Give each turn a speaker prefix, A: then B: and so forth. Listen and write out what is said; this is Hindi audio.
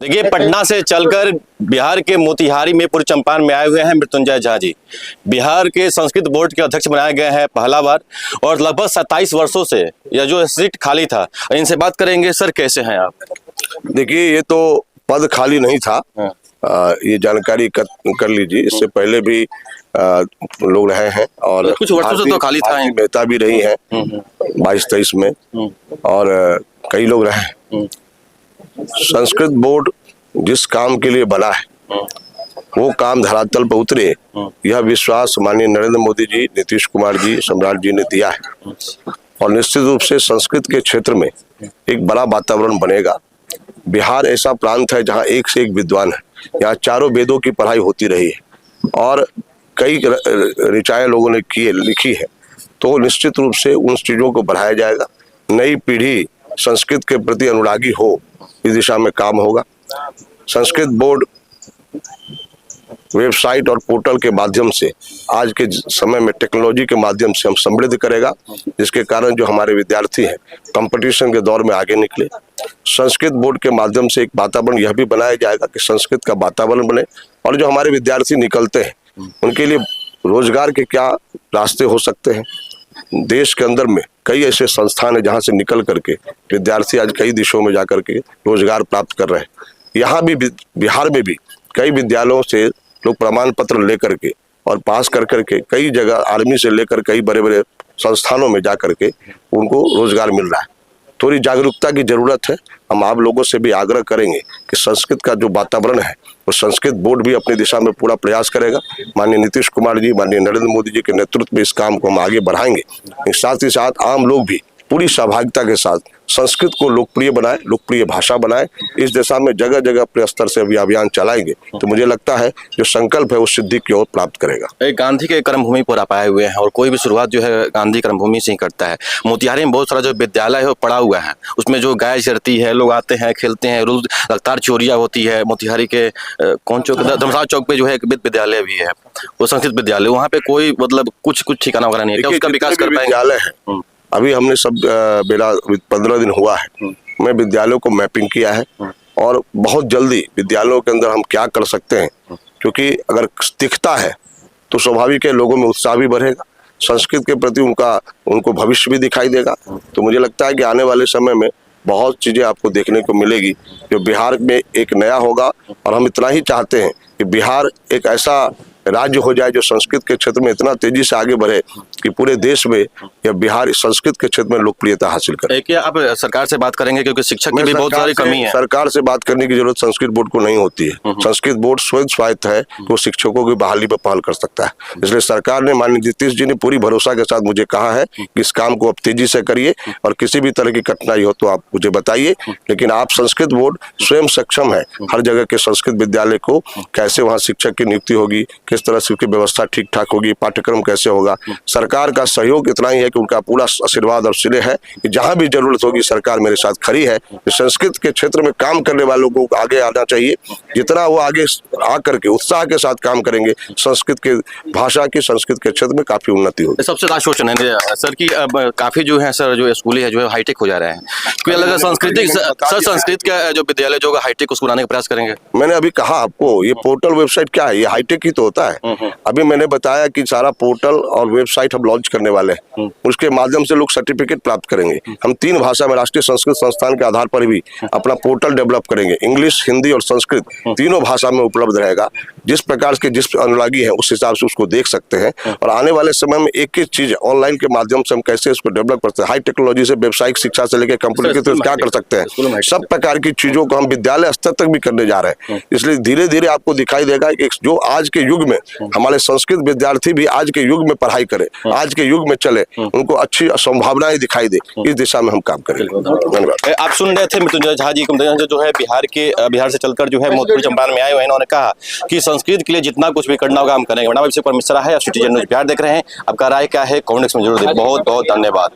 A: देखिए, पटना से चलकर बिहार के मोतिहारी में पूर्व चंपारण में आए हुए हैं मृत्युंजय झा जी। बिहार के संस्कृत बोर्ड के अध्यक्ष बनाए गए हैं पहला बार, और लगभग 27 वर्षों से यह जो सीट खाली था। इनसे बात करेंगे। सर, कैसे हैं आप?
B: देखिए, ये तो पद खाली नहीं था। ये जानकारी कर लीजिए। इससे पहले भी लोग रहे हैं और
A: कुछ वर्षों से तो खाली था।
B: नेता भी रही हैं 22-23 में, और कई लोग रहे हैं। संस्कृत बोर्ड जिस काम के लिए बना है वो काम धरातल पर उतरे, यह विश्वास माननीय नरेंद्र मोदी जी, नीतीश कुमार जी, सम्राट जी ने दिया है। और निश्चित रूप से संस्कृत के क्षेत्र में एक बड़ा वातावरण बनेगा। बिहार ऐसा प्रांत है जहां एक से एक विद्वान है। यहाँ चारों वेदों की पढ़ाई होती रही है और कई ऋचाएं लोगों ने लिखी है। तो निश्चित रूप से उन चीजों को बढ़ाया जाएगा। नई पीढ़ी संस्कृत के प्रति अनुरागी हो, इस दिशा में काम होगा। संस्कृत बोर्ड वेबसाइट और पोर्टल के माध्यम से आज के समय में टेक्नोलॉजी के माध्यम से हम समृद्ध करेगा, जिसके कारण जो हमारे विद्यार्थी हैं कंपटीशन के दौर में आगे निकले। संस्कृत बोर्ड के माध्यम से एक वातावरण यह भी बनाया जाएगा कि संस्कृत का वातावरण बने, और जो हमारे विद्यार्थी निकलते हैं उनके लिए रोजगार के क्या रास्ते हो सकते हैं। देश के अंदर में कई ऐसे संस्थान है जहां से निकल करके विद्यार्थी आज कई देशों में जाकर के रोजगार प्राप्त कर रहे हैं। यहाँ भी बिहार में भी कई विद्यालयों से लोग प्रमाण पत्र लेकर के और पास कर करके कई जगह आर्मी से लेकर कई बड़े बड़े संस्थानों में जाकर के उनको रोजगार मिल रहा है। थोड़ी जागरूकता की जरूरत है। हम आप लोगों से भी आग्रह करेंगे कि संस्कृत का जो वातावरण है वो संस्कृत बोर्ड भी अपनी दिशा में पूरा प्रयास करेगा। माननीय नीतीश कुमार जी, माननीय नरेंद्र मोदी जी के नेतृत्व में इस काम को हम आगे बढ़ाएंगे। साथ ही साथ आम लोग भी पूरी सहभागिता के साथ संस्कृत को लोकप्रिय बनाए, लोकप्रिय भाषा बनाए। इस दिशा में जगह जगह अपने स्तर से अभी अभियान चलाएंगे तो मुझे लगता है जो संकल्प है वो सिद्धि की ओर प्राप्त करेगा।
A: गांधी के कर्मभूमि पर आप आए हुए हैं और कोई भी शुरुआत जो है गांधी कर्मभूमि से ही करता है। मोतिहारी में बहुत सारा जो विद्यालय है वो पड़ा हुआ है, उसमें जो गाय चरती है, लोग आते हैं, खेलते हैं, रोज लगातार चोरियां होती है। मोतिहारी के कौन चौक, धर्मशाला चौक पे जो है एक विद्यालय भी है, वो संस्कृत विद्यालय। वहाँ पे कोई मतलब कुछ ठिकाना वगैरह नहीं है। क्या उसका विकास कर पाएंगे?
B: विद्यालय है, अभी हमने सब मेरा 15 दिन हुआ है, मैं विद्यालयों को मैपिंग किया है और बहुत जल्दी विद्यालयों के अंदर हम क्या कर सकते हैं, क्योंकि अगर दिखता है तो स्वाभाविक है लोगों में उत्साह भी बढ़ेगा, संस्कृत के प्रति उनको भविष्य भी दिखाई देगा। तो मुझे लगता है कि आने वाले समय में बहुत चीजें आपको देखने को मिलेगी जो बिहार में एक नया होगा। और हम इतना ही चाहते हैं कि बिहार एक ऐसा राज्य हो जाए जो संस्कृत के क्षेत्र में इतना तेजी से आगे बढ़े कि पूरे देश में या बिहार संस्कृत के क्षेत्र में लोकप्रियता हासिल करे।
A: क्या आप सरकार से बात करेंगे, क्योंकि शिक्षक की भी बहुत सारी कमी है?
B: सरकार से बात करने की जरूरत संस्कृत बोर्ड को नहीं होती है। संस्कृत बोर्ड स्वयं स्वायत्त है, वो शिक्षकों की बहाली पर पहल कर सकता है। इसलिए सरकार ने, माननीय नीतीश जी ने पूरी भरोसा के साथ मुझे कहा है कि इस काम को आप तेजी से करिए और किसी भी तरह की कठिनाई हो तो आप मुझे बताइए। लेकिन आप संस्कृत बोर्ड स्वयं सक्षम है हर जगह के संस्कृत विद्यालय को कैसे वहाँ शिक्षक की नियुक्ति होगी, किस तरह से उसकी व्यवस्था ठीक ठाक होगी, पाठ्यक्रम कैसे होगा। सरकार का सहयोग इतना ही है कि उनका पूरा आशीर्वाद और सिले है कि जहां भी जरूरत होगी सरकार मेरे साथ खड़ी है। संस्कृत के क्षेत्र में काम करने वालों को आगे आना चाहिए। जितना वो आगे आकर के उत्साह के साथ काम करेंगे, संस्कृत के भाषा की, संस्कृत के क्षेत्र में काफी उन्नति होगी।
A: सबसे लास्ट क्वेश्चन है सर की, अब काफी जो है सर जो स्कूल है जो है हाईटेक हो जा रहे हैं, क्योंकि अलग संस्कृत का जो विद्यालय जो हाईटेक उसको बनाने का प्रयास करेंगे।
B: मैंने अभी कहा आपको, ये पोर्टल वेबसाइट क्या है, ये हाईटेक ही तो होता है। अभी मैंने बताया कि सारा पोर्टल और वेबसाइट हम लॉन्च करने वाले हैं, उसके माध्यम से लोग सर्टिफिकेट प्राप्त करेंगे। हम 3 भाषा में राष्ट्रीय संस्कृत संस्थान के आधार पर भी अपना पोर्टल डेवलप करेंगे। इंग्लिश, हिंदी और संस्कृत तीनों भाषा में उपलब्ध रहेगा। जिस प्रकार के जिस अनुरागी है उस हिसाब से उसको देख सकते हैं। और आने वाले समय में एक एक चीज ऑनलाइन के माध्यम से हम कैसे इसको डेवलप करते हैं, हाई टेक्नोलॉजी से व्यावसायिक शिक्षा से लेकर कंप्यूटर की तरफ क्या कर सकते हैं, सब प्रकार की चीजों को हम विद्यालय स्तर तक भी करने जा रहे हैं। इसलिए धीरे धीरे आपको दिखाई देगा कि जो आज के युग में हमारे संस्कृत विद्यार्थी भी आज के युग में पढ़ाई करें, आज के युग में चले, उनको अच्छी संभावनाएं दिखाई दे, इस दिशा में हम काम करेंगे। धन्यवाद।
A: आप सुन रहे थे मृत्युंजय झा जी जो है बिहार से चलकर जो है मोतिहारी चंपारण में आए हुए हैं। उन्होंने कहा कि संस्कृत के लिए जितना कुछ भी करना होगा हम करेंगे। मिश्रा है, सिटीजन न्यूज़ बिहार देख रहे हैं। आपका राय क्या है कमेंट्स में जरूर दें। बहुत बहुत धन्यवाद।